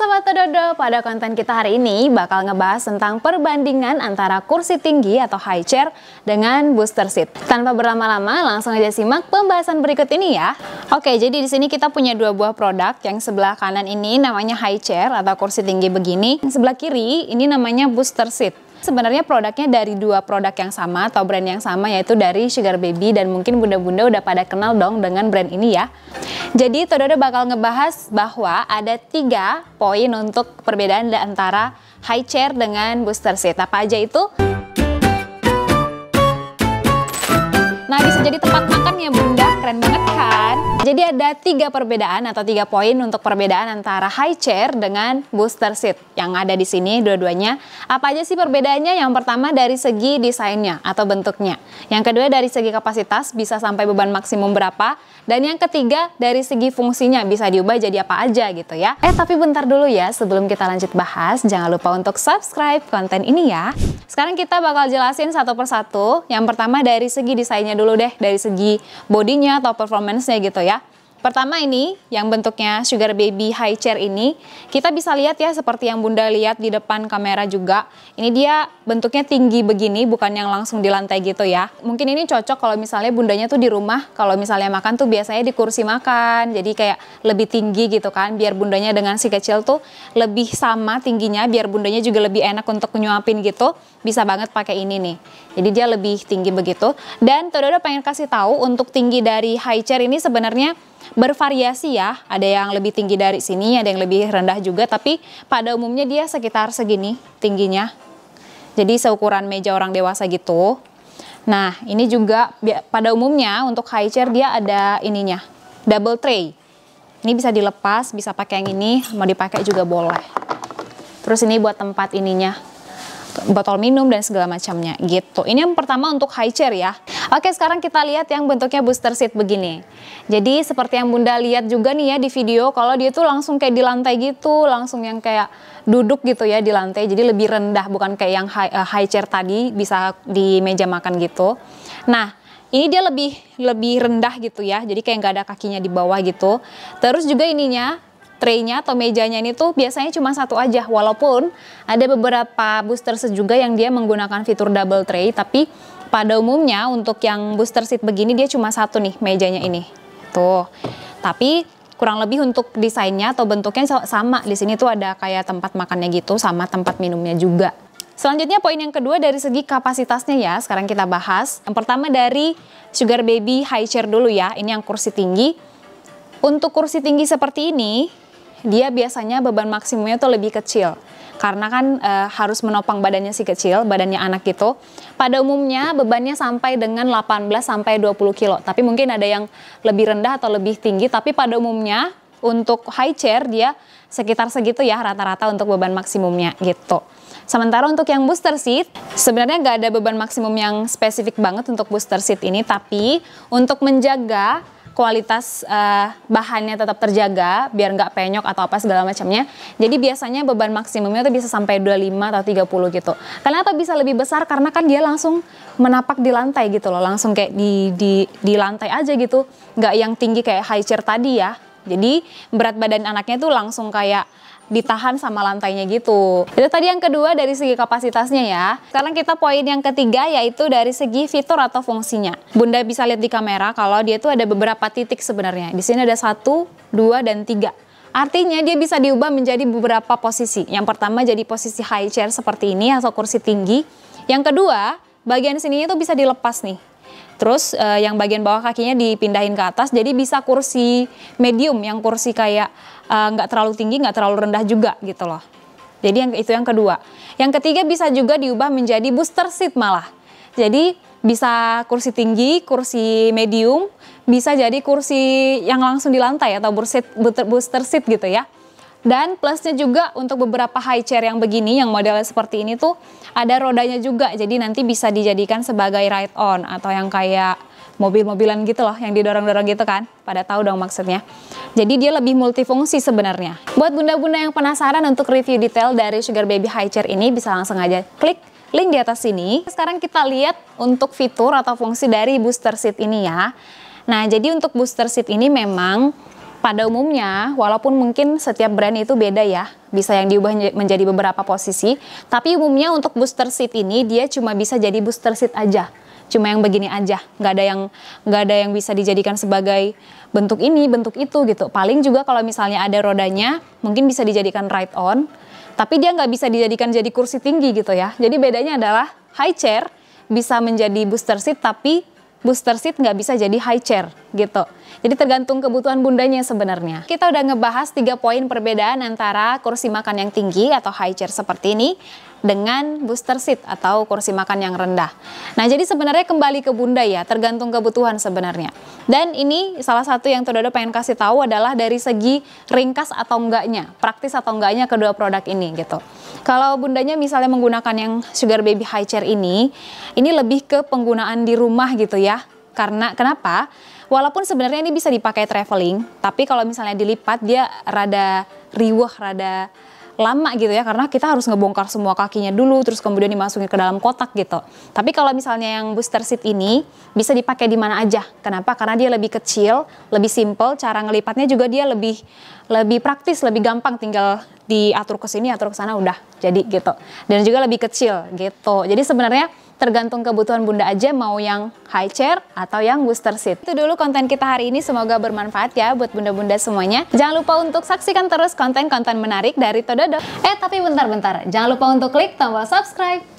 Sobat Tododo, pada konten kita hari ini bakal ngebahas tentang perbandingan antara kursi tinggi atau high chair dengan booster seat. Tanpa berlama-lama, langsung aja simak pembahasan berikut ini ya. Oke, jadi di sini kita punya dua buah produk. Yang sebelah kanan ini namanya high chair atau kursi tinggi begini. Yang sebelah kiri ini namanya booster seat. Sebenarnya produknya dari dua produk yang sama atau brand yang sama, yaitu dari Sugar Baby, dan mungkin bunda-bunda udah pada kenal dong dengan brand ini ya. Jadi Tododo bakal ngebahas bahwa ada 3 poin untuk perbedaan antara high chair dengan booster seat. Apa aja itu? Nah, bisa jadi tempat makan ya bunda, keren banget kan? Jadi ada 3 perbedaan atau 3 poin untuk perbedaan antara high chair dengan booster seat yang ada di sini dua-duanya. Apa aja sih perbedaannya? Yang pertama dari segi desainnya atau bentuknya. Yang kedua dari segi kapasitas, bisa sampai beban maksimum berapa. Dan yang ketiga dari segi fungsinya, bisa diubah jadi apa aja gitu ya. Tapi bentar dulu ya, sebelum kita lanjut bahas, jangan lupa untuk subscribe konten ini ya. Sekarang kita bakal jelasin satu persatu. Yang pertama dari segi desainnya dulu deh, dari segi bodinya atau performance-nya gitu ya. Pertama ini, yang bentuknya Sugar Baby high chair ini, kita bisa lihat ya seperti yang bunda lihat di depan kamera juga. Ini dia bentuknya tinggi begini, bukan yang langsung di lantai gitu ya. Mungkin ini cocok kalau misalnya bundanya tuh di rumah, kalau misalnya makan tuh biasanya di kursi makan. Jadi kayak lebih tinggi gitu kan, biar bundanya dengan si kecil tuh lebih sama tingginya, biar bundanya juga lebih enak untuk nyuapin gitu. Bisa banget pakai ini nih. Jadi dia lebih tinggi begitu. Dan Tododo pengen kasih tahu untuk tinggi dari high chair ini sebenarnya bervariasi ya, ada yang lebih tinggi dari sini, ada yang lebih rendah juga, tapi pada umumnya dia sekitar segini tingginya. Jadi seukuran meja orang dewasa gitu. Nah, ini juga pada umumnya untuk high chair dia ada ininya, double tray. Ini bisa dilepas, bisa pakai yang ini, mau dipakai juga boleh. Terus ini buat tempat ininya, botol minum dan segala macamnya gitu. Ini yang pertama untuk high chair ya. Oke, sekarang kita lihat yang bentuknya booster seat begini. Jadi seperti yang bunda lihat juga nih ya di video, kalau dia tuh langsung kayak di lantai gitu, langsung yang kayak duduk gitu ya di lantai. Jadi lebih rendah, bukan kayak yang high chair tadi bisa di meja makan gitu. Nah, ini dia lebih rendah gitu ya. Jadi kayak nggak ada kakinya di bawah gitu. Terus juga ininya, tray-nya atau mejanya ini tuh biasanya cuma satu aja, walaupun ada beberapa booster seat juga yang dia menggunakan fitur double tray, tapi pada umumnya untuk yang booster seat begini dia cuma satu nih mejanya ini. Tuh. Tapi kurang lebih untuk desainnya atau bentuknya sama. Di sini tuh ada kayak tempat makannya gitu sama tempat minumnya juga. Selanjutnya poin yang kedua dari segi kapasitasnya ya, sekarang kita bahas. Yang pertama dari Sugar Baby high chair dulu ya, ini yang kursi tinggi. Untuk kursi tinggi seperti ini, dia biasanya beban maksimumnya tuh lebih kecil. Karena kan harus menopang badannya si kecil, badannya anak gitu. Pada umumnya bebannya sampai dengan 18-20 kilo. Tapi mungkin ada yang lebih rendah atau lebih tinggi. Tapi pada umumnya untuk high chair dia sekitar segitu ya rata-rata untuk beban maksimumnya gitu. Sementara untuk yang booster seat, sebenarnya nggak ada beban maksimum yang spesifik banget untuk booster seat ini. Tapi untuk menjaga kualitas bahannya tetap terjaga, biar nggak penyok atau apa segala macamnya. Jadi biasanya beban maksimumnya tuh bisa sampai 25 atau 30 gitu. Kenapa bisa lebih besar? Karena kan dia langsung menapak di lantai gitu loh, langsung kayak di lantai aja gitu. Nggak yang tinggi kayak high chair tadi ya. Jadi berat badan anaknya tuh langsung kayak ditahan sama lantainya gitu. Itu tadi yang kedua dari segi kapasitasnya ya. Sekarang kita poin yang ketiga, yaitu dari segi fitur atau fungsinya. Bunda bisa lihat di kamera kalau dia tuh ada beberapa titik sebenarnya. Di sini ada 1, 2, dan 3. Artinya dia bisa diubah menjadi beberapa posisi. Yang pertama jadi posisi high chair seperti ini atau kursi tinggi. Yang kedua, bagian sininya tuh bisa dilepas nih. Terus yang bagian bawah kakinya dipindahin ke atas, jadi bisa kursi medium, yang kursi kayak nggak terlalu tinggi, nggak terlalu rendah juga gitu loh. Jadi itu yang kedua. Yang ketiga bisa juga diubah menjadi booster seat malah. Jadi bisa kursi tinggi, kursi medium, bisa jadi kursi yang langsung di lantai atau booster seat gitu ya. Dan plusnya juga untuk beberapa high chair yang begini, yang modelnya seperti ini tuh ada rodanya juga. Jadi nanti bisa dijadikan sebagai ride on atau yang kayak mobil-mobilan gitu loh, yang didorong-dorong gitu kan. Pada tahu dong maksudnya. Jadi dia lebih multifungsi sebenarnya. Buat bunda-bunda yang penasaran untuk review detail dari Sugar Baby high chair ini, bisa langsung aja klik link di atas sini. Sekarang kita lihat untuk fitur atau fungsi dari booster seat ini ya. Nah, jadi untuk booster seat ini memang pada umumnya, walaupun mungkin setiap brand itu beda ya, bisa yang diubah menjadi beberapa posisi, tapi umumnya untuk booster seat ini dia cuma bisa jadi booster seat aja. Cuma yang begini aja, nggak ada yang bisa dijadikan sebagai bentuk ini, bentuk itu gitu. Paling juga kalau misalnya ada rodanya, mungkin bisa dijadikan ride on, tapi dia nggak bisa dijadikan jadi kursi tinggi gitu ya. Jadi bedanya adalah high chair bisa menjadi booster seat, tapi booster seat nggak bisa jadi high chair gitu. Jadi tergantung kebutuhan bundanya sebenarnya. Kita udah ngebahas 3 poin perbedaan antara kursi makan yang tinggi atau high chair seperti ini dengan booster seat atau kursi makan yang rendah. Nah, jadi sebenarnya kembali ke bunda ya, tergantung kebutuhan sebenarnya. Dan ini salah satu yang Tododo pengen kasih tahu adalah dari segi ringkas atau enggaknya, praktis atau enggaknya kedua produk ini gitu. Kalau bundanya misalnya menggunakan yang Sugar Baby High Chair ini lebih ke penggunaan di rumah gitu ya. Karena kenapa? Walaupun sebenarnya ini bisa dipakai traveling, tapi kalau misalnya dilipat dia rada riweh, rada lama gitu ya, karena kita harus ngebongkar semua kakinya dulu, terus kemudian dimasukin ke dalam kotak gitu. Tapi kalau misalnya yang booster seat ini bisa dipakai di mana aja. Kenapa? Karena dia lebih kecil, lebih simple, cara ngelipatnya juga dia lebih praktis, lebih gampang, tinggal diatur ke sini, atur ke sana, udah jadi gitu. Dan juga lebih kecil gitu. Jadi sebenarnya tergantung kebutuhan bunda aja mau yang high chair atau yang booster seat. Itu dulu konten kita hari ini, semoga bermanfaat ya buat bunda-bunda semuanya. Jangan lupa untuk saksikan terus konten-konten menarik dari Tododo. Tapi bentar-bentar, jangan lupa untuk klik tombol subscribe.